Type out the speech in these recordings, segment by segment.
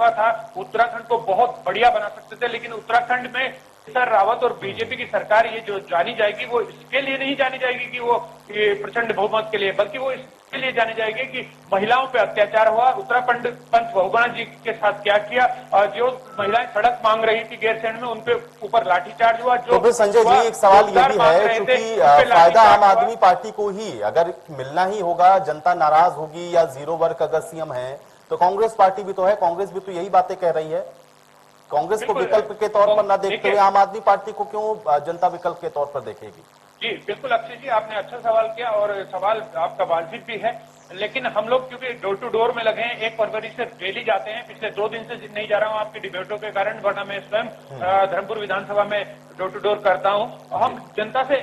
मौका था, उत्तराखंड को बहुत बढ़िया बना सकते थे, लेकिन उत्तराखंड में सर रावत और बीजेपी की सरकार ये जो जानी जाएगी वो इसके लिए नहीं जानी जाएगी कि वो प्रचंड बहुमत के लिए, बल्कि वो इसके लिए जानी जाएगी कि महिलाओं पे अत्याचार हुआ। उत्तराखंड पंच बहुगुणा जी के साथ क्या किया, और जो महिलाएं सड़क मांग रही थी गैरसैंण में, उनपे ऊपर लाठीचार्ज हुआ। जो तो फिर संजय जी एक सवाल ये भी है, क्योंकि फायदा आम आदमी पार्टी को ही अगर मिलना ही होगा, जनता नाराज होगी या जीरो वर्क अगर सीएम है, तो कांग्रेस पार्टी भी तो है, कांग्रेस भी तो यही बातें कह रही है। कांग्रेस को विकल्प के तौर पर न देखते हुए आम आदमी पार्टी को क्यों जनता विकल्प के तौर पर देखेगी? जी बिल्कुल अक्षय जी, आपने अच्छा सवाल किया और सवाल आपका वाजिब भी है, लेकिन हम लोग क्योंकि डोर टू डोर में लगे हैं, 1 फरवरी से डेली जाते हैं, पिछले 2 दिन से नहीं जा रहा हूं आपकी डिबेटों के कारण, वरना मैं स्वयं धर्मपुर विधानसभा में डोर टू डोर करता हूं। हम जनता से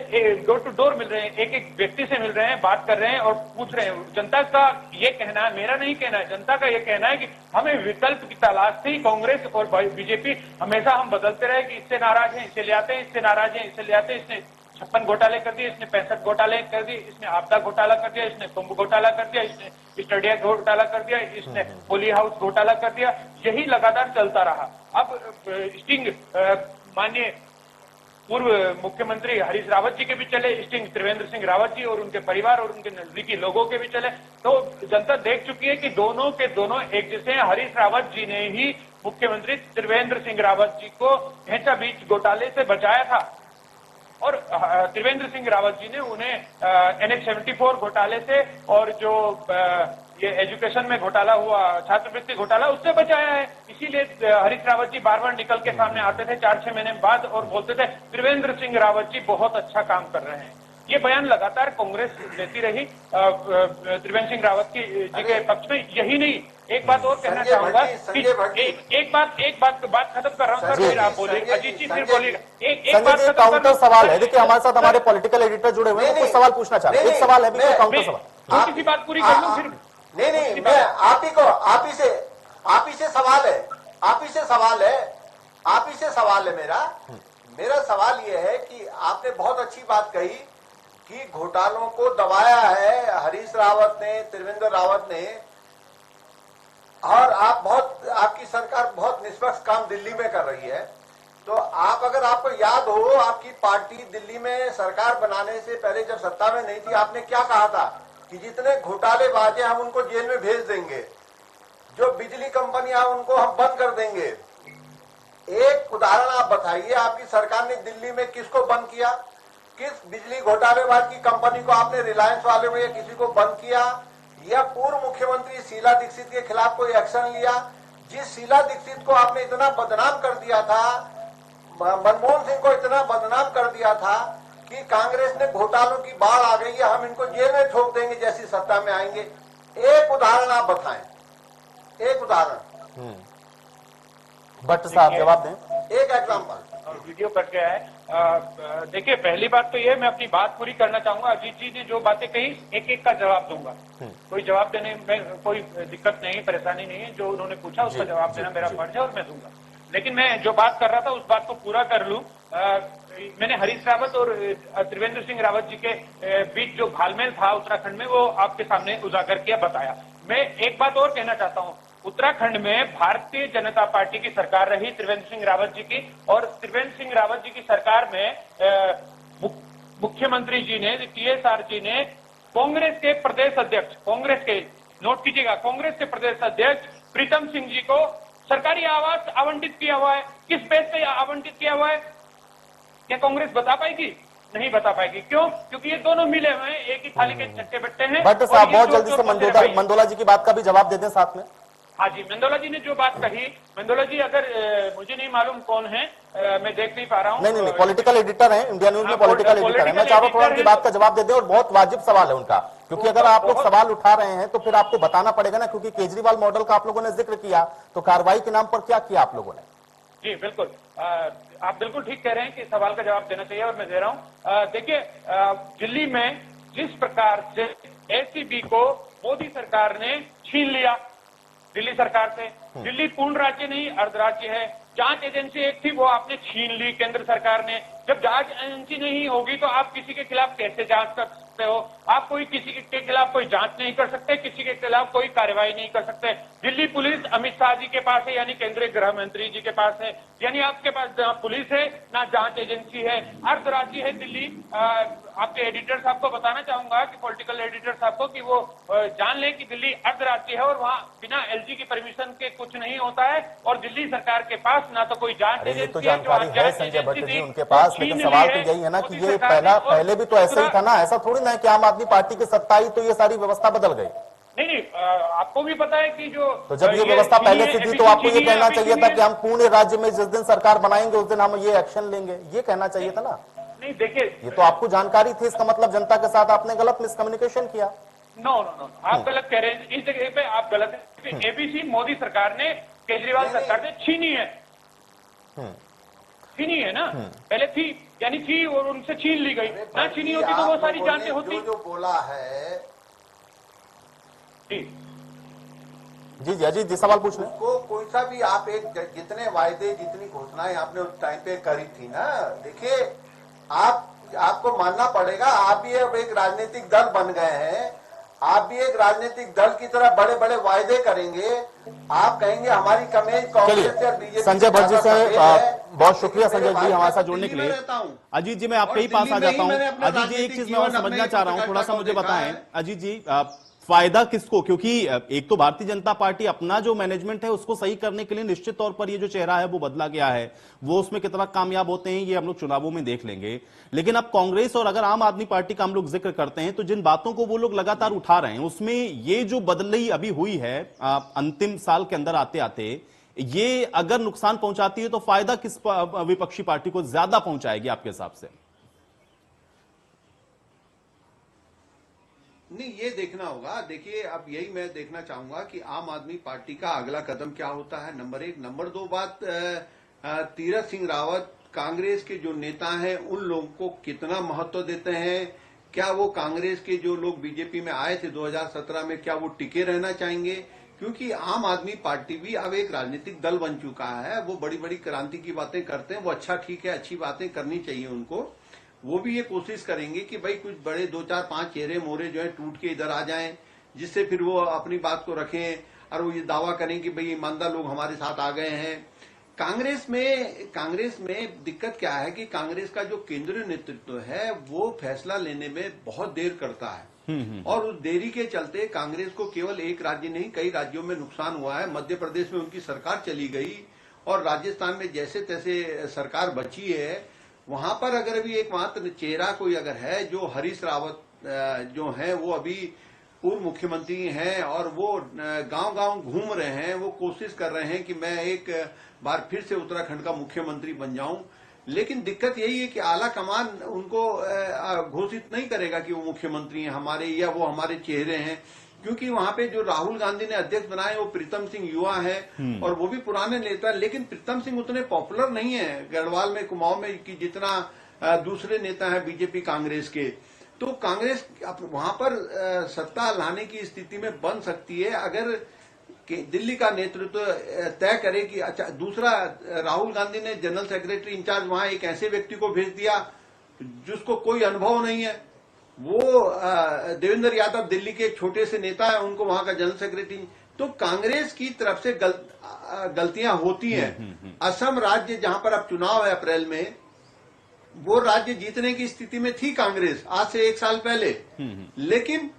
डोर टू डोर मिल रहे हैं, एक एक व्यक्ति से मिल रहे हैं, बात कर रहे हैं और पूछ रहे हैं। जनता का ये कहना है, मेरा नहीं कहना है, जनता का ये कहना है कि हमें विकल्प की तलाश थी। कांग्रेस और बीजेपी हमेशा हम बदलते रहे कि इससे नाराज है इससे ले आते हैं, इससे नाराज है इससे ले आते हैं, इसने 56 घोटाले कर दिए, इसने 65 घोटाले कर दिए, इसने आपदा घोटाला कर दिया, इसने कुंभ घोटाला कर दिया, इसने स्टडिया घोटाला कर दिया, इसने होली हाउस घोटाला कर दिया। यही लगातार चलता रहा। अब स्टिंग माननीय पूर्व मुख्यमंत्री हरीश रावत जी के भी चले, स्टिंग त्रिवेंद्र सिंह रावत जी और उनके परिवार और उनके नजदीकी लोगों के भी चले, तो जनता देख चुकी है कि दोनों के दोनों एक जैसे हैं। हरीश रावत जी ने ही मुख्यमंत्री त्रिवेंद्र सिंह रावत जी को भेंसा बीच घोटाले से बचाया था और त्रिवेंद्र सिंह रावत जी ने उन्हें NH 74 घोटाले से और जो ये एजुकेशन में घोटाला हुआ, छात्रवृत्ति घोटाला, उससे बचाया है। इसीलिए हरीश रावत जी बार बार निकल के सामने आते थे 4-6 महीने बाद और बोलते थे त्रिवेंद्र सिंह रावत जी बहुत अच्छा काम कर रहे हैं। ये बयान लगातार कांग्रेस देती रही त्रिवेंद्र सिंह रावत जी के पक्ष में। यही नहीं, एक बात और कहना चाहूंगा कि एक बात खत्म कर रहा हूं सर, फिर आप बोलिए, अजीत जी फिर बोलिएगा। एक बात काउंटर सवाल है, देखिए हमारे साथ हमारे पॉलिटिकल एडिटर जुड़े हुए हैं, कुछ सवाल पूछना चाह रहे हैं। एक सवाल है, काउंटर सवाल, छोटी सी बात पूरी कर लूं फिर। नहीं, मैं आप ही से सवाल है, आप ही से सवाल है मेरा सवाल यह है कि आपने बहुत अच्छी बात कही कि घोटालों को दबाया है हरीश रावत ने, त्रिवेंद्र रावत ने, और आपकी सरकार बहुत निष्पक्ष काम दिल्ली में कर रही है। तो अगर आपको याद हो, आपकी पार्टी दिल्ली में सरकार बनाने से पहले जब सत्ता में नहीं थी, आपने क्या कहा था कि जितने घोटालेबाज हैं हम उनको जेल में भेज देंगे, जो बिजली कंपनियां उनको हम बंद कर देंगे। एक उदाहरण आप बताइए, आपकी सरकार ने दिल्ली में किसको बंद किया? किस बिजली घोटालेबाज की कंपनी को आपने रिलायंस वाले में या किसी को बंद किया? या पूर्व मुख्यमंत्री शीला दीक्षित के खिलाफ कोई एक्शन लिया? जिस शीला दीक्षित को आपने इतना बदनाम कर दिया था, मनमोहन सिंह को इतना बदनाम कर दिया था कि कांग्रेस ने घोटालों की बाढ़ आ गई है, हम इनको जेल में ठोक देंगे जैसी सत्ता में आएंगे। एक उदाहरण आप बताएं, एक उदाहरण। भट्ट साहब जवाब दें, एक एग्जाम्पल। और वीडियो कट गया है। देखिए पहली बात तो ये, मैं अपनी बात पूरी करना चाहूंगा। अजीत जी ने जो बातें कही, एक एक का जवाब दूंगा, कोई जवाब देने में कोई दिक्कत नहीं, परेशानी नहीं है। जो उन्होंने पूछा उसका जवाब देना मेरा फर्ज है और मैं दूंगा। लेकिन मैं जो बात कर रहा था उस बात को पूरा कर लूं। मैंने हरीश रावत और त्रिवेंद्र सिंह रावत जी के बीच जो घालमेल था उत्तराखंड में, वो आपके सामने उजागर किया, बताया। मैं एक बात और कहना चाहता हूं, उत्तराखंड में भारतीय जनता पार्टी की सरकार रही त्रिवेंद्र सिंह रावत जी की, और त्रिवेंद्र सिंह रावत जी की सरकार में मुख्यमंत्री जी ने, TSR जी ने कांग्रेस के प्रदेश अध्यक्ष, कांग्रेस के, नोट कीजिएगा, कांग्रेस के प्रदेश अध्यक्ष प्रीतम सिंह जी को सरकारी आवास आवंटित किया हुआ है। किस बेस पे आवंटित किया हुआ है, क्या कांग्रेस बता पाएगी? नहीं बता पाएगी। क्यों? क्योंकि ये दोनों मिले हुए हैं, एक ही थाली के चट्टे बट्टे हैं। भट्ट साहब बहुत जल्दी से मंदोला जी की बात का भी जवाब दे दें साथ में। हाँ जी, मंदोला जी ने जो बात कही, मंदोला जी अगर मुझे नहीं मालूम कौन है, मैं देख नहीं पा रहा हूँ। नहीं, पॉलिटिकल एडिटर हैं, इंडिया न्यूज में पॉलिटिकल एडिटर हैं। मैं चाह रहा हूँ थोड़ा उनकी बात का जवाब दे दें, और बहुत वाजिब सवाल है उनका, क्योंकि अगर आप लोग सवाल उठा रहे हैं तो फिर आपको बताना पड़ेगा ना, क्योंकि केजरीवाल मॉडल का आप लोगों ने जिक्र किया, तो कार्रवाई के नाम पर क्या किया आप लोगों ने? जी बिल्कुल, आप बिल्कुल ठीक कह रहे हैं कि सवाल का जवाब देना चाहिए और मैं दे रहा हूँ। देखिए, दिल्ली में जिस प्रकार से ACB को मोदी सरकार ने छीन लिया दिल्ली सरकार से, दिल्ली पूर्ण राज्य नहीं, अर्ध राज्य है। जांच एजेंसी एक थी, वो आपने छीन ली केंद्र सरकार ने। जब जांच एजेंसी नहीं होगी तो आप किसी के खिलाफ कैसे जांच कर सकते हो? आप कोई किसी के खिलाफ कोई जांच नहीं कर सकते, किसी के खिलाफ कोई कार्रवाई नहीं कर सकते। दिल्ली पुलिस अमित शाह जी के पास है, यानी केंद्रीय गृह मंत्री जी के पास है, यानी आपके पास ना पुलिस है ना जांच एजेंसी है, अर्ध राज्य है दिल्ली। आपके एडिटर साहब को बताना चाहूंगा कि पॉलिटिकल एडिटर साहब को कि वो जान लें कि दिल्ली अर्ध राज्य है और वहां बिना एलजी की परमिशन के कुछ नहीं होता है। और दिल्ली सरकार के पास ना तो कोई जांच ये तो एजेंसी जानकारी है संजय भट्ट जी उनके पास, लेकिन सवाल तो यही है ना कि ये पहले भी तो ऐसा ही था ना। ऐसा थोड़ी ना है कि आम आदमी पार्टी की सत्ता आई तो ये सारी व्यवस्था बदल गई। नहीं, आपको भी पता है कि जो तो जब ये व्यवस्था पहले से थी तो आपको ये कहना चाहिए था कि हम पूर्ण राज्य में जिस दिन सरकार बनाएंगे उस दिन हम ये एक्शन लेंगे, ये कहना चाहिए था ना। नहीं देखिए, ये तो आपको जानकारी थी, इसका मतलब जनता के साथ आपने गलत मिसकम्युनिकेशन किया। नो, आप गलत कह रहे हैं। इस जगह पे आप गलत है। एबीसी मोदी सरकार ने, केजरीवाल सरकार ने छीनी है, छीनी है ना। पहले थी, यानी थी और उनसे छीन ली गई ना। छीनी होती तो वो सारी जांचें होती। जो बोला है जी जी अजीत जी सवाल पूछ लें। को कोई सा भी आप एक जितने वायदे जितनी घोषणाएं आपने उस टाइम पे करी थी ना, देखिए आपको मानना पड़ेगा, आप भी अब एक राजनीतिक दल बन गए हैं, आप भी एक राजनीतिक दल की तरह बड़े बड़े वायदे करेंगे। आप कहेंगे हमारी कमेज कांग्रेस और बीजेपी। संजय भट्ट जी से बहुत शुक्रिया संजय जी हमारे साथ जुड़ने के लिए। अजीत जी मैं आपके ही पास आ जाता हूँ। अजीत जी एक चीज मैं और समझना चाह रहा हूँ, थोड़ा सा मुझे बताएं अजीत जी, फायदा किसको? क्योंकि एक तो भारतीय जनता पार्टी अपना जो मैनेजमेंट है उसको सही करने के लिए निश्चित तौर पर ये जो चेहरा है वो बदला गया है, वो उसमें कितना कामयाब होते हैं ये हम लोग चुनावों में देख लेंगे। लेकिन अब कांग्रेस और अगर आम आदमी पार्टी का हम लोग जिक्र करते हैं तो जिन बातों को वो लोग लगातार उठा रहे हैं उसमें ये जो बदली अभी हुई है अंतिम साल के अंदर आते आते, ये अगर नुकसान पहुंचाती है तो फायदा किस विपक्षी पार्टी को ज्यादा पहुंचाएगी आपके हिसाब से? नहीं, ये देखना होगा। देखिए, अब यही मैं देखना चाहूंगा कि आम आदमी पार्टी का अगला कदम क्या होता है, नंबर एक। नंबर दो बात, तीरथ सिंह रावत कांग्रेस के जो नेता हैं उन लोगों को कितना महत्व देते हैं? क्या वो कांग्रेस के जो लोग बीजेपी में आए थे 2017 में, क्या वो टिके रहना चाहेंगे? क्योंकि आम आदमी पार्टी भी अब एक राजनीतिक दल बन चुका है। वो बड़ी बड़ी क्रांति की बातें करते हैं, वो अच्छा, ठीक है, अच्छी बातें करनी चाहिए उनको। वो भी ये कोशिश करेंगे कि भाई कुछ बड़े 2, 4, 5 चेहरे मोहरे जो है टूट के इधर आ जाएं, जिससे फिर वो अपनी बात को रखें और वो ये दावा करें कि भाई ईमानदार लोग हमारे साथ आ गए हैं। कांग्रेस में दिक्कत क्या है कि कांग्रेस का जो केंद्रीय नेतृत्व है वो फैसला लेने में बहुत देर करता है और उस देरी के चलते कांग्रेस को केवल एक राज्य नहीं कई राज्यों में नुकसान हुआ है। मध्य प्रदेश में उनकी सरकार चली गई और राजस्थान में जैसे तैसे सरकार बची है। वहां पर अगर अभी एकमात्र चेहरा कोई अगर है जो हरीश रावत जो है, वो अभी पूर्व मुख्यमंत्री हैं और वो गांव-गांव घूम रहे हैं, वो कोशिश कर रहे हैं कि मैं एक बार फिर से उत्तराखंड का मुख्यमंत्री बन जाऊं। लेकिन दिक्कत यही है कि आला कमान उनको घोषित नहीं करेगा कि वो मुख्यमंत्री हैं हमारे, या वो हमारे चेहरे हैं, क्योंकि वहां पे जो राहुल गांधी ने अध्यक्ष बनाए वो प्रीतम सिंह युवा है और वो भी पुराने नेता। लेकिन प्रीतम सिंह उतने पॉपुलर नहीं है गढ़वाल में, कुमाऊं में कि जितना दूसरे नेता है बीजेपी कांग्रेस के। तो कांग्रेस वहां पर सत्ता लाने की स्थिति में बन सकती है अगर दिल्ली का नेतृत्व तय करे कि अच्छा। दूसरा, राहुल गांधी ने जनरल सेक्रेटरी इंचार्ज वहां एक ऐसे व्यक्ति को भेज दिया जिसको कोई अनुभव नहीं है। वो देवेंद्र यादव दिल्ली के एक छोटे से नेता है, उनको वहां का जनरल सेक्रेटरी। तो कांग्रेस की तरफ से गलतियां होती हैं। असम राज्य जहां पर अब चुनाव है अप्रैल में, वो राज्य जीतने की स्थिति में थी कांग्रेस आज से 1 साल पहले, लेकिन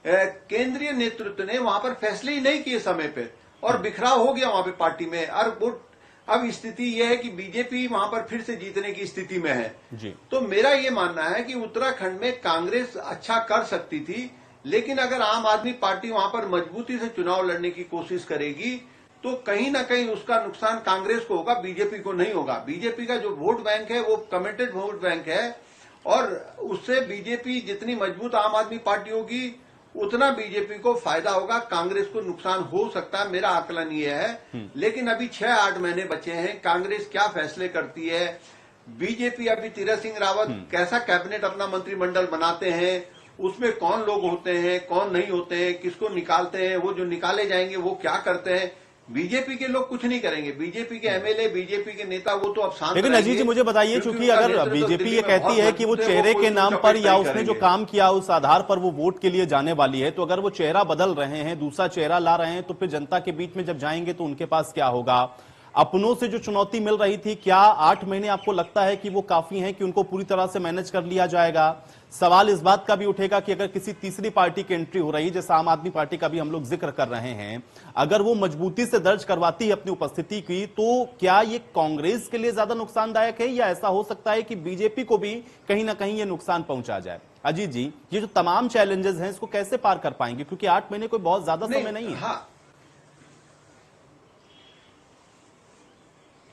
केंद्रीय नेतृत्व ने वहां पर फैसले ही नहीं किए समय पे और बिखराव हो गया वहां पे पार्टी में। और अब स्थिति यह है कि बीजेपी वहां पर फिर से जीतने की स्थिति में है जी। तो मेरा ये मानना है कि उत्तराखंड में कांग्रेस अच्छा कर सकती थी, लेकिन अगर आम आदमी पार्टी वहां पर मजबूती से चुनाव लड़ने की कोशिश करेगी तो कहीं ना कहीं उसका नुकसान कांग्रेस को होगा, बीजेपी को नहीं होगा। बीजेपी का जो वोट बैंक है वो कमिटेड वोट बैंक है और उससे बीजेपी जितनी मजबूत आम आदमी पार्टी होगी उतना बीजेपी को फायदा होगा, कांग्रेस को नुकसान हो सकता है, मेरा आकलन ये है। लेकिन अभी 6-8 महीने बचे हैं, कांग्रेस क्या फैसले करती है, बीजेपी अभी तीरथ सिंह रावत कैसा कैबिनेट अपना मंत्रिमंडल बनाते हैं, उसमें कौन लोग होते हैं कौन नहीं होते हैं, किसको निकालते हैं, वो जो निकाले जाएंगे वो क्या करते हैं, बीजेपी के लोग कुछ नहीं करेंगे, बीजेपी के एमएलए, बीजेपी के नेता वो तो अब शांत लेकिन अजीत जी मुझे बताइए, चूंकि अगर बीजेपी ये कहती है कि वो चेहरे के नाम पर या उसने जो काम किया उस आधार पर वो वोट के लिए जाने वाली है, तो अगर वो चेहरा बदल रहे हैं, दूसरा चेहरा ला रहे हैं, तो फिर जनता के बीच में जब जाएंगे तो उनके पास क्या होगा? अपनों से जो चुनौती मिल रही थी, क्या 8 महीने आपको लगता है कि वो काफी हैं कि उनको पूरी तरह से मैनेज कर लिया जाएगा? सवाल इस बात का भी उठेगा कि अगर किसी तीसरी पार्टी की एंट्री हो रही है, जैसे आम आदमी पार्टी का भी हम लोग जिक्र कर रहे हैं, अगर वो मजबूती से दर्ज करवाती है अपनी उपस्थिति की, तो क्या ये कांग्रेस के लिए ज्यादा नुकसानदायक है, या ऐसा हो सकता है कि बीजेपी को भी कहीं ना कहीं ये नुकसान पहुंचा जाए? अजीत जी, ये जो तमाम चैलेंजेस हैं, इसको कैसे पार कर पाएंगे? क्योंकि 8 महीने कोई बहुत ज्यादा समय नहीं है। हाँ,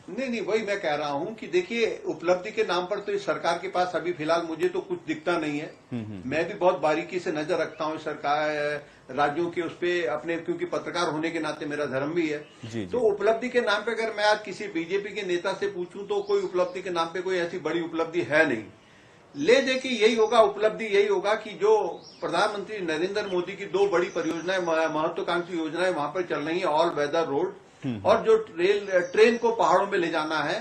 नहीं, वही मैं कह रहा हूं कि देखिए, उपलब्धि के नाम पर तो इस सरकार के पास अभी फिलहाल मुझे तो कुछ दिखता नहीं है। मैं भी बहुत बारीकी से नजर रखता हूं सरकार राज्यों के उस पे अपने, क्योंकि पत्रकार होने के नाते मेरा धर्म भी है। जी। तो उपलब्धि के नाम पे अगर मैं आज किसी बीजेपी के नेता से पूछूं तो कोई उपलब्धि के नाम पे कोई ऐसी बड़ी उपलब्धि है नहीं। ले दे कि यही होगा, उपलब्धि यही होगा कि जो प्रधानमंत्री नरेंद्र मोदी की 2 बड़ी परियोजनाएं, महत्वाकांक्षी योजनाएं वहां पर चल रही है, ऑल वेदर रोड और जो ट्रेन को पहाड़ों में ले जाना है,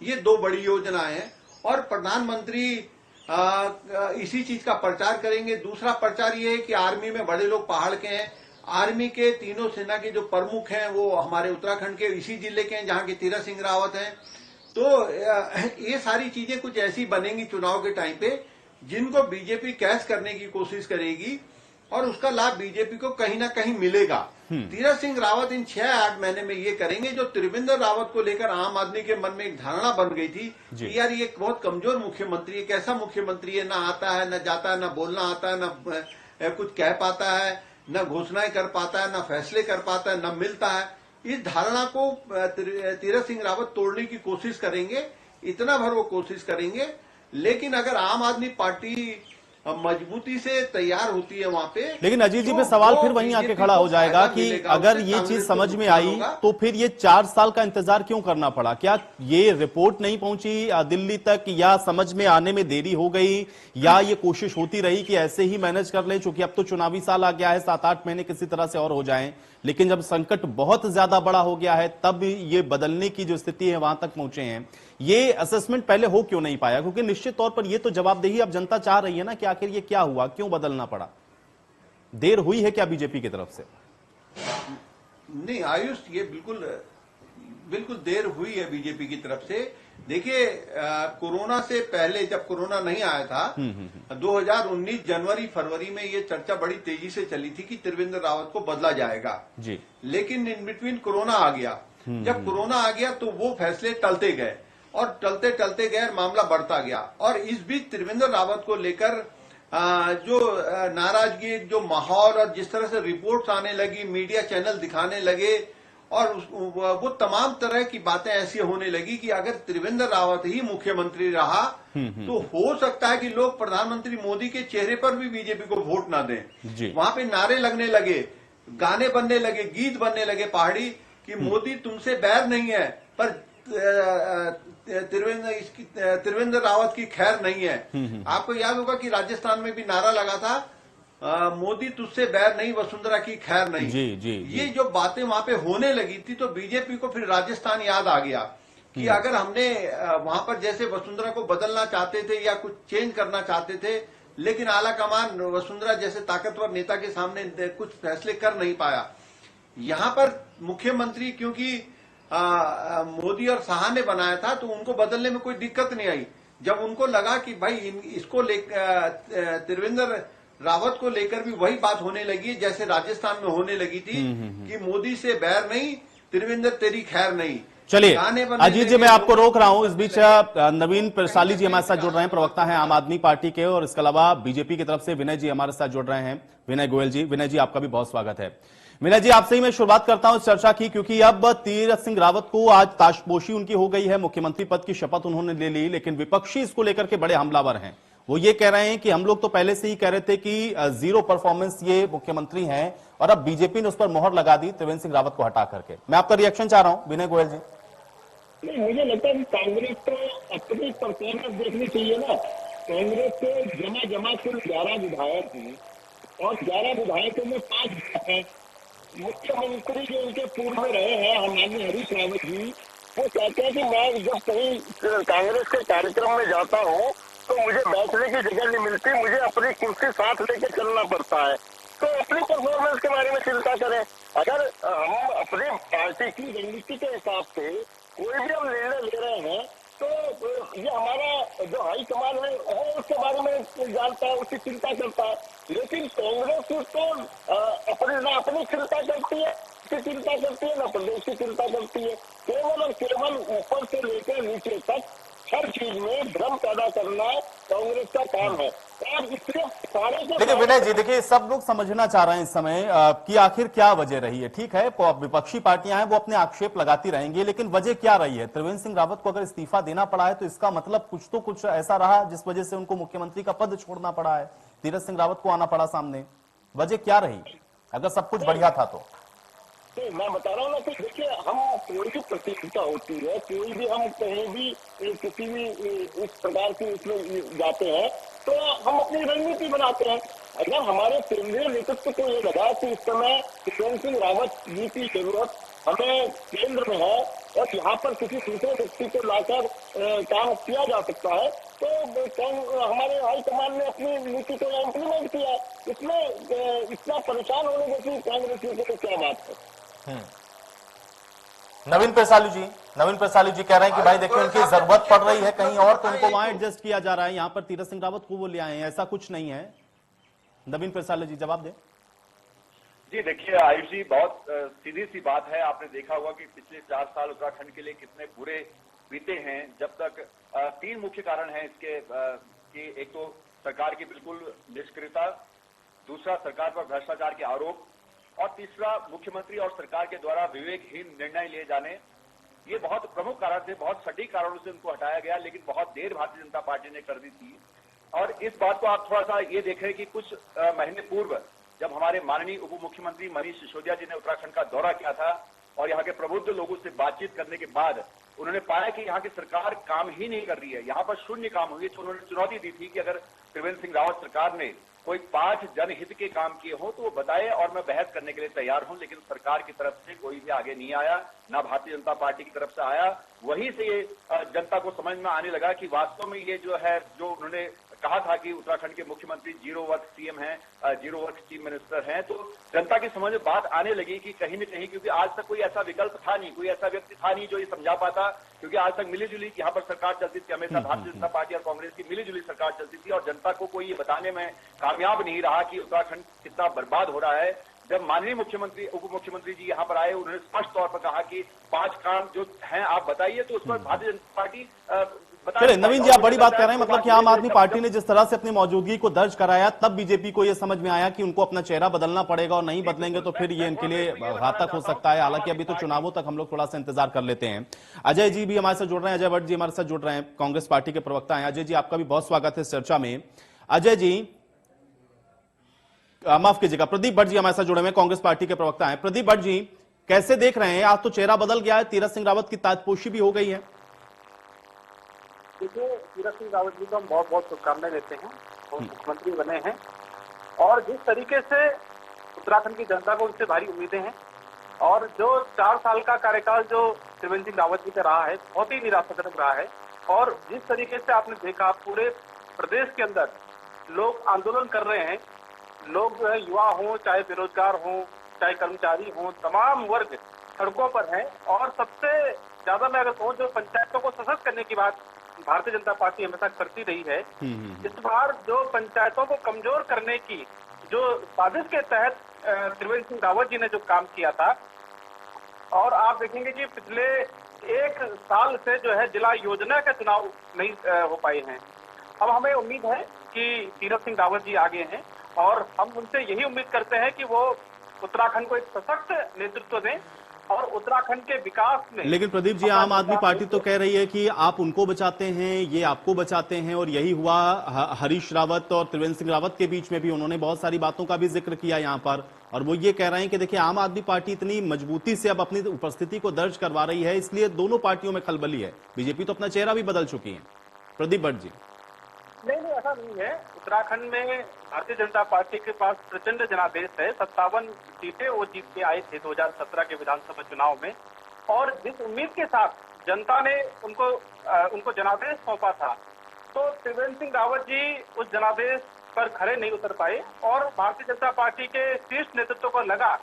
ये 2 बड़ी योजनाएं हैं। और प्रधानमंत्री इसी चीज का प्रचार करेंगे। दूसरा प्रचार ये है कि आर्मी में बड़े लोग पहाड़ के हैं, आर्मी के तीनों सेना के जो प्रमुख हैं वो हमारे उत्तराखंड के इसी जिले के हैं जहां के तीरथ सिंह रावत हैं। तो ये सारी चीजें कुछ ऐसी बनेंगी चुनाव के टाइम पे जिनको बीजेपी कैश करने की कोशिश करेगी और उसका लाभ बीजेपी को कहीं ना कहीं मिलेगा। तीरथ सिंह रावत इन 6-8 महीने में ये करेंगे जो त्रिवेंद्र रावत को लेकर आम आदमी के मन में एक धारणा बन गई थी कि यार ये बहुत कमजोर मुख्यमंत्री है, कैसा मुख्यमंत्री है, ना आता है, ना जाता है, ना बोलना आता है, ना कुछ कह पाता है, ना घोषणाएं कर पाता है, ना फैसले कर पाता है, ना मिलता है। इस धारणा को तीरथ सिंह रावत तोड़ने की कोशिश करेंगे, इतना भर वो कोशिश करेंगे। लेकिन अगर आम आदमी पार्टी मजबूती से तैयार होती है वहां पे, लेकिन अजीत जी पे सवाल फिर वहीं आके खड़ा हो जाएगा कि अगर ये चीज समझ में आई तो फिर ये 4 साल का इंतजार क्यों करना पड़ा? क्या ये रिपोर्ट नहीं पहुंची दिल्ली तक, या समझ में आने में देरी हो गई, या ये कोशिश होती रही कि ऐसे ही मैनेज कर ले, चूंकि अब तो चुनावी साल आ गया है, 7-8 महीने किसी तरह से और हो जाएं, लेकिन जब संकट बहुत ज्यादा बड़ा हो गया है तब ये बदलने की जो स्थिति है वहां तक पहुंचे हैं। ये असेसमेंट पहले हो क्यों नहीं पाया? क्योंकि निश्चित तौर पर ये तो जवाबदेही अब जनता चाह रही है ना कि आखिर ये क्या हुआ, क्यों बदलना पड़ा? देर हुई है क्या बीजेपी की तरफ से? नहीं आयुष, ये बिल्कुल देर हुई है बीजेपी की तरफ से। देखिए, कोरोना से पहले जब कोरोना नहीं आया था 2019 जनवरी फरवरी में ये चर्चा बड़ी तेजी से चली थी कि त्रिवेंद्र रावत को बदला जाएगा जी। लेकिन इन बिटवीन कोरोना आ गया। जब कोरोना आ गया तो वो फैसले टलते गए और टलते गए, मामला बढ़ता गया। और इस बीच त्रिवेंद्र रावत को लेकर जो नाराजगी, जो माहौल और जिस तरह से रिपोर्ट्स आने लगी, मीडिया चैनल दिखाने लगे और वो तमाम तरह की बातें ऐसी होने लगी कि अगर त्रिवेंद्र रावत ही मुख्यमंत्री रहा तो हो सकता है कि लोग प्रधानमंत्री मोदी के चेहरे पर भी बीजेपी को वोट ना दें। वहां पे नारे लगने लगे, गाने बनने लगे, गीत बनने लगे पहाड़ी कि मोदी तुमसे बैर नहीं है, पर त्रिवेंद्र रावत की खैर नहीं है। आपको याद होगा कि राजस्थान में भी नारा लगा था, मोदी तुझसे बैर नहीं, वसुंधरा की खैर नहीं। जी। ये जो बातें वहां पे होने लगी थी तो बीजेपी को फिर राजस्थान याद आ गया कि अगर हमने वहां पर जैसे वसुंधरा को बदलना चाहते थे या कुछ चेंज करना चाहते थे, लेकिन आला कमान वसुंधरा जैसे ताकतवर नेता के सामने कुछ फैसले कर नहीं पाया। यहां पर मुख्यमंत्री क्योंकि मोदी और शाह ने बनाया था तो उनको बदलने में कोई दिक्कत नहीं आई। जब उनको लगा कि भाई इसको त्रिवेंद्र रावत को लेकर भी वही बात होने लगी जैसे राजस्थान में होने लगी थी कि मोदी से बैर नहीं, त्रिवेंद्र तेरी खैर नहीं। चलिए अजीत जी, मैं आपको रोक रहा हूं। इस बीच नवीन प्रसाली जी हमारे साथ जुड़ रहे हैं, प्रवक्ता हैं आम आदमी पार्टी के, और इसके अलावा बीजेपी की तरफ से विनय जी हमारे साथ जुड़ रहे हैं, विनय गोयल जी। विनय जी, आपका भी बहुत स्वागत है। विनय जी, आपसे ही मैं शुरुआत करता हूं इस चर्चा की, क्योंकि अब तीरथ सिंह रावत को आज ताशपोशी उनकी हो गई है, मुख्यमंत्री पद की शपथ उन्होंने ले ली, लेकिन विपक्षी इसको लेकर के बड़े हमलावर हैं। वो ये कह रहे हैं कि हम लोग तो पहले से ही कह रहे थे कि जीरो परफॉर्मेंस ये मुख्यमंत्री हैं, और अब बीजेपी ने उस पर मोहर लगा दी त्रिवेंद्र सिंह रावत को हटा करके। मैं आपका रिएक्शन चाह रहा हूं विनय गोयल जी। नहीं, मुझे लगता है कि कांग्रेस को अपनी परफॉर्मेंस देखनी चाहिए ना। कांग्रेस के जमा कुल 11 विधायक हैं और 11 विधायकों में 5 हैं। मुख्यमंत्री जो उनके पूर्व में रहे हैं माननीय हरीश रावत जी, वो कहते हैं कि मैं जब कहीं कांग्रेस के कार्यक्रम में जाता हूँ तो मुझे बैठने की जगह नहीं मिलती, मुझे अपनी कुर्सी साथ लेके चलना पड़ता है। तो अपनी परफॉर्मेंस के बारे में चिंता करें। अगर हम अपनी पार्टी की रणनीति के हिसाब से कोई भी हम निर्णय ले रहे हैं तो ये हमारा जो हाईकमान है वो उसके बारे में जानता है, उसकी चिंता करता है। लेकिन कांग्रेस तो अपनी चिंता करती है, उसकी चिंता करती है, ना प्रदेश की चिंता करती है। केवल और केवल ऊपर से लेकर नीचे तक हर चीज में भ्रम पैदा करना कांग्रेस का काम है। और इसलिए सारे देखिए विनय जी, देखिए सब लोग समझना चाह रहे हैं इस समय कि आखिर क्या वजह रही है। ठीक है, विपक्षी पार्टियां हैं वो अपने आक्षेप लगाती रहेंगी, लेकिन वजह क्या रही है? त्रिवेंद्र सिंह रावत को अगर इस्तीफा देना पड़ा है तो इसका मतलब कुछ तो कुछ ऐसा रहा जिस वजह से उनको मुख्यमंत्री का पद छोड़ना पड़ा है, तीरथ सिंह रावत को आना पड़ा सामने। वजह क्या रही अगर सब कुछ बढ़िया था तो? मैं बता रहा हूँ ना कि देखिए, हम कोई भी प्रतियोगिता होती है, कोई भी हम कहीं भी किसी भी इस प्रकार की इसमें जाते हैं तो हम अपनी रणनीति बनाते हैं। अगर हमारे केंद्रीय नेतृत्व को ये लगा कि इस समय त्रिवेंद्र सिंह रावत जी की जरूरत हमें केंद्र में है और यहाँ पर किसी दूसरे व्यक्ति को लाकर काम किया जा सकता है, तो हमारे हाईकमान ने अपनी नीति को इम्प्लीमेंट किया। इसमें इतना परेशान होने जैसी कांग्रेस की तो क्या बात है। नवीन प्रसालू जी कह रहे हैं कि भाई देखिए उनकी जरूरत पड़ रही है कहीं और तो उनको वहां एडजस्ट किया जा रहा है, यहाँ पर तीरथ सिंह रावत को वो ले आए हैं, ऐसा कुछ नहीं है। नवीन प्रसालू जी जवाब दें। जी देखिए आयुष जी, बहुत सीधी सी बात है। आपने देखा होगा कि पिछले 4 साल उत्तराखंड के लिए कितने बुरे बीते हैं। जब तक 3 मुख्य कारण हैं इसके कि एक तो सरकार की बिल्कुल निष्क्रियता, दूसरा सरकार पर भ्रष्टाचार के आरोप और तीसरा मुख्यमंत्री और सरकार के द्वारा विवेकहीन निर्णय लिए जाने। ये बहुत प्रमुख कारण थे, बहुत सटीक कारणों से उनको हटाया गया, लेकिन बहुत देर भारतीय जनता पार्टी ने कर दी थी। और इस बात को आप थोड़ा सा ये देख रहे हैं कि कुछ महीने पूर्व जब हमारे माननीय उप मुख्यमंत्री मनीष सिसोदिया जी ने उत्तराखंड का दौरा किया था और यहाँ के प्रबुद्ध लोगों से बातचीत करने के बाद उन्होंने पाया कि यहाँ की सरकार काम ही नहीं कर रही है, यहाँ पर शून्य काम हुई, तो उन्होंने चुनौती दी थी कि अगर त्रिवेंद्र सिंह रावत सरकार ने कोई 5 जनहित के काम किए हो तो वो बताए और मैं बहस करने के लिए तैयार हूं। लेकिन सरकार की तरफ से कोई भी आगे नहीं आया, ना भारतीय जनता पार्टी की तरफ से आया। वहीं से ये जनता को समझ में आने लगा कि वास्तव में ये जो है, जो उन्होंने कहा था कि उत्तराखंड के मुख्यमंत्री 0 वर्क सीएम हैं, 0 वर्क चीफ मिनिस्टर हैं, तो जनता की समझ में बात आने लगी कि कहीं न कहीं, क्योंकि आज तक कोई ऐसा विकल्प था नहीं, कोई ऐसा व्यक्ति था नहीं जो ये समझा पाता, क्योंकि आज तक मिलीजुली यहाँ पर सरकार चलती थी, हमेशा भारतीय जनता पार्टी और कांग्रेस की मिलीजुली सरकार चलती थी और जनता को कोई ये बताने में कामयाब नहीं रहा कि उत्तराखंड कितना बर्बाद हो रहा है। जब माननीय मुख्यमंत्री उप मुख्यमंत्री जी यहाँ पर आए, उन्होंने स्पष्ट तौर पर कहा कि 5 काम जो हैं आप बताइए, तो उस पर भारतीय जनता पार्टी चलिए नवीन जी, आप बड़ी बात कर रहे हैं, मतलब कि आम आदमी पार्टी ने जिस तरह से अपनी मौजूदगी को दर्ज कराया तब बीजेपी को यह समझ में आया कि उनको अपना चेहरा बदलना पड़ेगा और नहीं बदलेंगे तो फिर ये इनके लिए घातक हो सकता है। हालांकि अभी तो चुनावों तक हम लोग थोड़ा सा इंतजार कर लेते हैं। अजय जी भी हमारे साथ जुड़ रहे हैं, अजय भट्ट जी हमारे साथ जुड़ रहे हैं, कांग्रेस पार्टी के प्रवक्ता हैं। अजय जी आपका भी बहुत स्वागत है इस चर्चा में। अजय जी, माफ कीजिएगा, प्रदीप भट्ट जी हमारे साथ जुड़े हुए कांग्रेस पार्टी के प्रवक्ता हैं। प्रदीप भट्ट जी कैसे देख रहे हैं, आज तो चेहरा बदल गया है, तीरथ सिंह रावत की ताजपोशी भी हो गई है। देखिए, तीरथ सिंह रावत जी को हम बहुत बहुत शुभकामनाएं देते हैं, वो मुख्यमंत्री बने हैं और जिस तरीके से उत्तराखंड की जनता को उनसे भारी उम्मीदें हैं और जो 4 साल का कार्यकाल जो त्रिवेंद्र सिंह रावत जी का रहा है बहुत ही निराशाजनक रहा है। और जिस तरीके से आपने देखा पूरे प्रदेश के अंदर लोग आंदोलन कर रहे हैं, लोग जो है युवा हों, चाहे बेरोजगार हों, चाहे कर्मचारी हों, तमाम वर्ग सड़कों पर हैं। और सबसे ज्यादा मैं अगर कहूँ जो पंचायतों को सशक्त करने की बात भारतीय जनता पार्टी हमेशा करती रही है, इस बार जो पंचायतों को कमजोर करने की जो साजिश के तहत त्रिवेंद्र सिंह रावत जी ने जो काम किया था, और आप देखेंगे कि पिछले 1 साल से जो है जिला योजना का चुनाव नहीं हो पाए हैं। अब हमें उम्मीद है कि तीरथ सिंह रावत जी आगे हैं और हम उनसे यही उम्मीद करते हैं कि वो उत्तराखंड को एक सशक्त नेतृत्व दें और उत्तराखंड के विकास में। लेकिन प्रदीप जी, आम आदमी पार्टी तो कह रही है कि आप उनको बचाते हैं, ये आपको बचाते हैं, और यही हुआ हरीश रावत और त्रिवेंद्र सिंह रावत के बीच में भी उन्होंने बहुत सारी बातों का भी जिक्र किया यहाँ पर। और वो ये कह रहे हैं कि देखिए आम आदमी पार्टी इतनी मजबूती से अब अपनी उपस्थिति को दर्ज करवा रही है, इसलिए दोनों पार्टियों में खलबली है। बीजेपी तो अपना चेहरा भी बदल चुकी है। प्रदीप भट्ट जी। नहीं, ऐसा नहीं है। उत्तराखंड में भारतीय जनता पार्टी के पास प्रचंड जनादेश है। 57 सीटें वो जीत के आए थे 2017 के विधानसभा चुनाव में, और जिस उम्मीद के साथ जनता ने उनको जनादेश सौंपा था, तो त्रिवेंद्र सिंह रावत जी उस जनादेश पर खरे नहीं उतर पाए, और भारतीय जनता पार्टी के शीर्ष नेतृत्व को लगा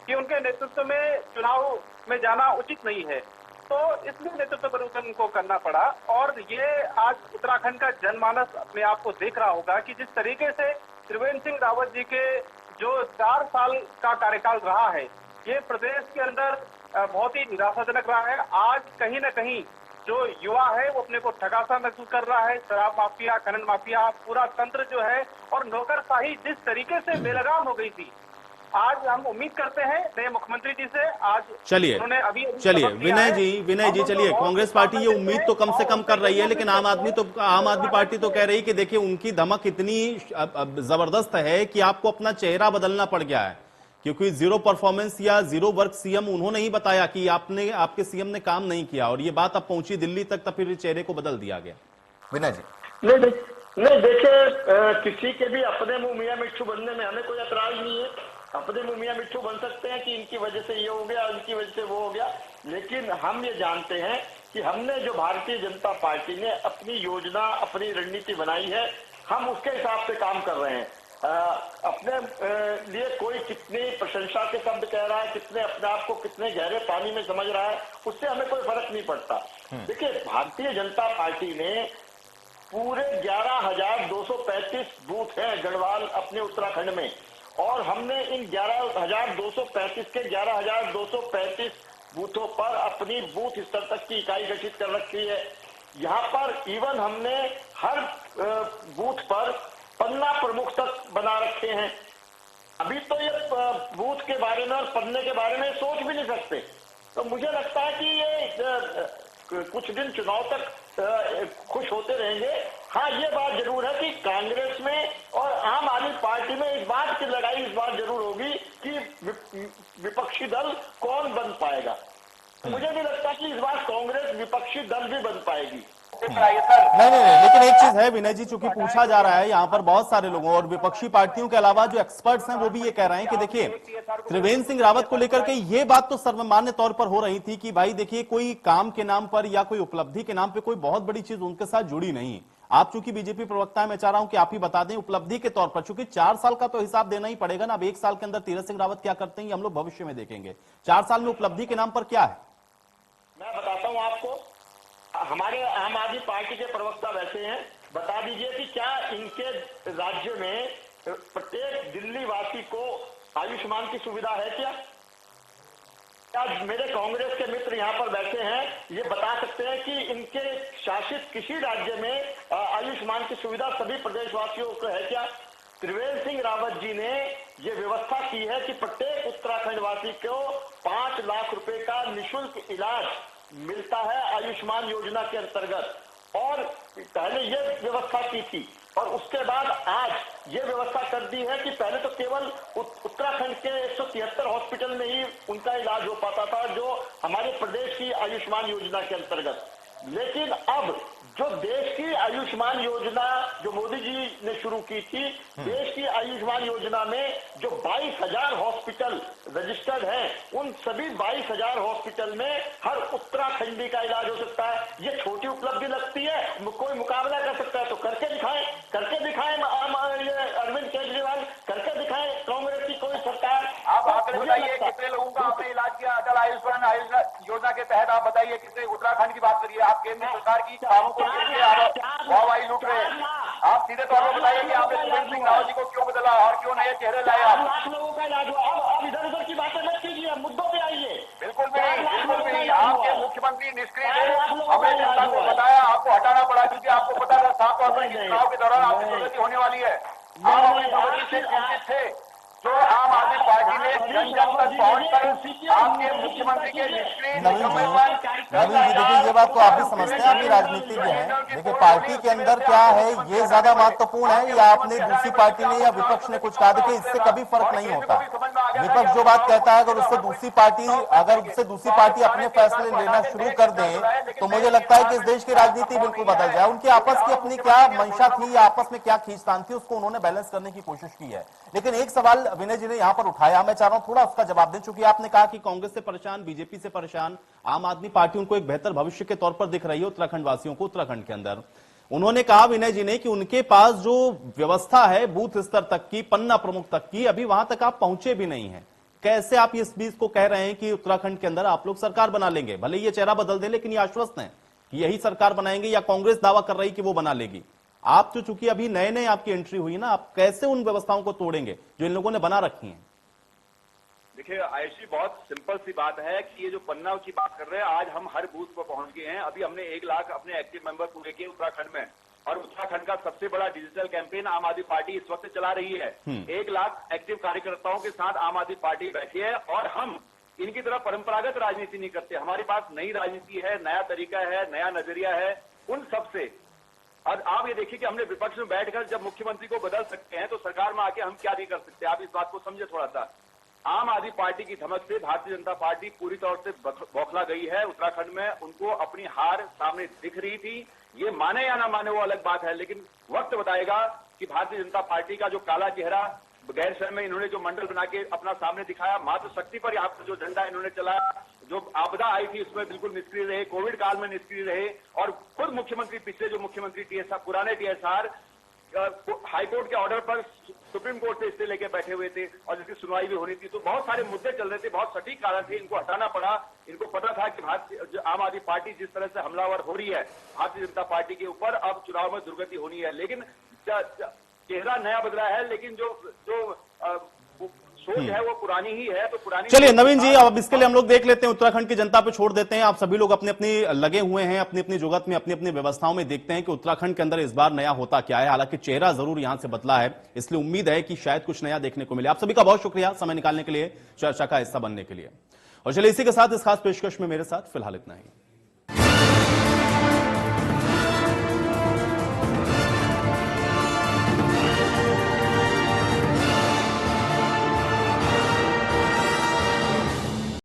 कि उनके नेतृत्व में चुनाव में जाना उचित नहीं है, तो इसलिए नेतृत्व परिवर्तन उनको करना पड़ा। और ये आज उत्तराखंड का जनमानस अपने आप को देख रहा होगा कि जिस तरीके से त्रिवेंद्र सिंह रावत जी के जो 4 साल का कार्यकाल रहा है, ये प्रदेश के अंदर बहुत ही निराशाजनक रहा है। आज कहीं न कहीं जो युवा है वो अपने को ठगासा महसूस कर रहा है। शराब माफिया, खनन माफिया, पूरा तंत्र जो है, और नौकरशाही जिस तरीके से बेलगाम हो गई थी, आज हम उम्मीद करते हैं नए मुख्यमंत्री जी से। आज चलिए विनय जी चलिए, कांग्रेस पार्टी ये उम्मीद तो कम से कम कर रही है, लेकिन आम आदमी पार्टी तो कह रही है कि देखिए उनकी धमक इतनी जबरदस्त है कि आपको अपना चेहरा बदलना पड़ गया है, क्योंकि जीरो परफॉर्मेंस या जीरो वर्क सीएम उन्होंने ही बताया कि आपके सीएम ने काम नहीं किया, और ये बात अब पहुंची दिल्ली तक, तब फिर चेहरे को बदल दिया गया। विनय जी नहीं देखिए, किसी के भी अपने मुंह मियां मिट्ठू बनने में हमें कोई एतराज नहीं है। अपने मुंह मियां मिट्ठू बन सकते हैं कि इनकी वजह से ये हो गया, इनकी वजह से वो हो गया, लेकिन हम ये जानते हैं कि हमने जो भारतीय जनता पार्टी ने अपनी योजना, अपनी रणनीति बनाई है, हम उसके हिसाब से काम कर रहे हैं। अपने लिए कोई कितनी प्रशंसा के शब्द कह रहा है, कितने अपने आप को कितने गहरे पानी में समझ रहा है, उससे हमें कोई फर्क नहीं पड़ता। देखिए, भारतीय जनता पार्टी ने पूरे 11,235 बूथ हैं गढ़वाल अपने उत्तराखंड में, और हमने इन 11,235 के 11,235 बूथों पर अपनी बूथ स्तर तक की इकाई गठित कर रखी है। यहाँ पर इवन हमने हर बूथ पर पन्ना प्रमुख तक बना रखे हैं। अभी तो ये बूथ के बारे में और पन्ने के बारे में सोच भी नहीं सकते। तो मुझे लगता है कि ये कुछ दिन चुनाव तक खुश होते रहेंगे। हाँ, ये बात जरूर है कि कांग्रेस में और आम आदमी पार्टी में इस बात की लड़ाई इस बार जरूर होगी कि विपक्षी दल कौन बन पाएगा। मुझे नहीं लगता कि इस बार कांग्रेस विपक्षी दल भी बन पाएगी। नहीं, लेकिन एक चीज है विनय जी, चूंकि पूछा जा रहा है यहाँ पर बहुत सारे लोगों और विपक्षी पार्टियों के अलावा जो एक्सपर्ट्स हैं वो भी ये कह रहे हैं कि देखिए त्रिवेंद्र सिंह रावत को लेकर के ये बात तो सर्वमान्य तौर पर हो रही थी कि भाई देखिए कोई काम के नाम पर या कोई उपलब्धि के नाम पे कोई बहुत बड़ी चीज उनके साथ जुड़ी नहीं। आप चूंकि बीजेपी प्रवक्ता है, मैं चाह रहा हूं कि आप ही बता दें उपलब्धि के तौर पर, चूंकि 4 साल का तो हिसाब देना ही पड़ेगा ना। अब 1 साल के अंदर तीरथ सिंह रावत क्या करते हैं हम लोग भविष्य में देखेंगे। 4 साल में उपलब्धि के नाम पर क्या है, मैं बताता हूं आपको। हमारे आम आदमी पार्टी के प्रवक्ता वैसे हैं, बता दीजिए कि क्या इनके राज्य में प्रत्येक दिल्ली वासी को आयुष्मान की सुविधा है क्या? मेरे कांग्रेस के मित्र यहाँ पर बैठे हैं, ये बता सकते हैं कि इनके शासित किसी राज्य में आयुष्मान की सुविधा सभी प्रदेशवासियों को है क्या? त्रिवेंद्र सिंह रावत जी ने ये व्यवस्था की है कि प्रत्येक उत्तराखंड वासी को 5 लाख रुपए का निःशुल्क इलाज मिलता है आयुष्मान योजना के अंतर्गत। और पहले ये व्यवस्था की थी, और उसके बाद आज ये व्यवस्था कर दी है कि पहले तो केवल उत्तराखंड के 173 हॉस्पिटल में ही उनका इलाज हो पाता था, जो हमारे प्रदेश की आयुष्मान योजना के अंतर्गत। लेकिन अब जो देश की आयुष्मान योजना जो मोदी जी ने शुरू की थी, देश की आयुष्मान योजना में जो 22,000 हॉस्पिटल रजिस्टर्ड हैं, उन सभी 22,000 हॉस्पिटल में हर उत्तराखंडी का इलाज हो सकता है। ये छोटी उपलब्धि लगती है, कोई मुकाबला कर सकता है तो करके दिखाएं अरविंद केजरीवाल, करके दिखाएं कांग्रेस की कोई सरकार। आप आकर बताइए कितने लोगों का आपने इलाज किया अटल आयुष्मान योजना के तहत? आप बताइए कितने, उत्तराखंड की बात करिए, आप केंद्र सरकार की कामों को वाहवाही लूट रहे हैं। आप सीधे तौर पर बताइए कि आपने त्रिवेंद्र सिंह रावत जी को क्यों बदला और क्यों नए चेहरे लाए? 4 लाख लोगों का इलाज हुआ। अब इधर उधर की बातें मत कीजिए, मुद्दों पे आइए। बिल्कुल भी आपके मुख्यमंत्री निष्क्रिय थे। हमने जनता को बताया, आपको हटाना पड़ा क्योंकि आपको पता था साफ तौर पर चुनाव के दौरान आपकी प्रगति होने वाली है। आप अपनी प्रगति से चिंतित थे। जो आम आदमी पार्टी ने जन जन तक पहुंचकर आपके मुख्यमंत्री के निष्क्रिय नवीन जी देखिए, ये बात तो आप भी समझते हैं, आपकी राजनीति भी है। देखिए पार्टी के अंदर क्या है ये ज्यादा महत्वपूर्ण है या आपने दूसरी पार्टी ने या विपक्ष ने कुछ कहा? देखिए इससे कभी फर्क नहीं होता। विपक्ष जो बात कहता है अगर उससे दूसरी पार्टी अपने फैसले लेना शुरू कर दे तो मुझे लगता है कि इस देश की राजनीति बिल्कुल बदल जाए। उनकी आपस की अपनी क्या मंशा थी या आपस में क्या खींचतान थी, उसको उन्होंने बैलेंस करने की कोशिश की है। लेकिन एक सवाल विनय जी ने यहां पर उठाया, मैं चाह रहा हूं थोड़ा उसका जवाब दें, चूंकि आपने कहा कि कांग्रेस से परेशान, बीजेपी से परेशान, आम आदमी पार्टी उनको एक बेहतर भविष्य के तौर पर दिख रही है उत्तराखंड वासियों को उत्तराखंड के अंदर। उन्होंने कहा विनय जी ने कि उनके पास जो व्यवस्था है बूथ स्तर तक की, पन्ना प्रमुख तक की, अभी वहां तक आप पहुंचे भी नहीं है। कैसे आप इस बीच को कह रहे हैं कि उत्तराखंड के अंदर आप लोग सरकार बना लेंगे? भले ये चेहरा बदल दे लेकिन ये आश्वस्त है कि यही सरकार बनाएंगे, या कांग्रेस दावा कर रही कि वो बना लेगी? आप तो चूंकि अभी नए नए आपकी एंट्री हुई ना, आप कैसे उन व्यवस्थाओं को तोड़ेंगे जो इन लोगों ने बना रखी हैं? देखिए आयुषी, बहुत सिंपल सी बात है कि ये जो पन्ना की बात कर रहे हैं, आज हम हर बूथ पर पहुंच गए हैं। अभी हमने 1 लाख अपने एक्टिव मेंबर पूरे किए उत्तराखंड में, और उत्तराखंड का सबसे बड़ा डिजिटल कैंपेन आम आदमी पार्टी इस वक्त चला रही है। 1 लाख एक्टिव कार्यकर्ताओं के साथ आम आदमी पार्टी बैठी है, और हम इनकी तरह परंपरागत राजनीति नहीं करते। हमारे पास नई राजनीति है, नया तरीका है, नया नजरिया है। उन सबसे और आप ये देखिए कि हमने विपक्ष में बैठकर जब मुख्यमंत्री को बदल सकते हैं तो सरकार में आके हम क्या नहीं कर सकते। आप इस बात को समझे थोड़ा सा। आम आदमी पार्टी की धमक से भारतीय जनता पार्टी पूरी तौर से बौखला गई है। उत्तराखंड में उनको अपनी हार सामने दिख रही थी, ये माने या ना माने वो अलग बात है, लेकिन वक्त बताएगा कि भारतीय जनता पार्टी का जो काला चेहरा गैरसैंण में इन्होंने जो मंडल बना के अपना सामने दिखाया, मात्र शक्ति पर यहाँ पर जो झंडा इन्होंने चलाया, जो आपदा आई थी उसमें बिल्कुल निष्क्रिय रहे, कोविड काल में निष्क्रिय रहे, और खुद मुख्यमंत्री पिछले जो मुख्यमंत्री टीएसआर, पुराने टीएसआर हाईकोर्ट के ऑर्डर पर सुप्रीम कोर्ट से स्टे लेके बैठे हुए थे और जिसकी सुनवाई भी होनी थी। तो बहुत सारे मुद्दे चल रहे थे, बहुत सटीक कारण थे, इनको हटाना पड़ा। इनको पता था कि आम आदमी पार्टी जिस तरह से हमलावर हो रही है भारतीय जनता पार्टी के ऊपर, अब चुनाव में दुर्गति होनी है। लेकिन चेहरा नया बदला है, लेकिन जो सोच है वो पुरानी ही है। तो पुरानी चलिए नवीन जी, अब इसके लिए हम लोग देख लेते हैं, उत्तराखंड की जनता पे छोड़ देते हैं। आप सभी लोग अपने अपनी लगे हुए हैं, अपनी अपनी जुगत में, अपनी अपनी व्यवस्थाओं में, देखते हैं कि उत्तराखंड के अंदर इस बार नया होता क्या है। हालांकि चेहरा जरूर यहां से बदला है, इसलिए उम्मीद है कि शायद कुछ नया देखने को मिले। आप सभी का बहुत शुक्रिया समय निकालने के लिए, चर्चा का हिस्सा बनने के लिए। और चलिए इसी के साथ इस खास पेशकश में मेरे साथ फिलहाल इतना ही।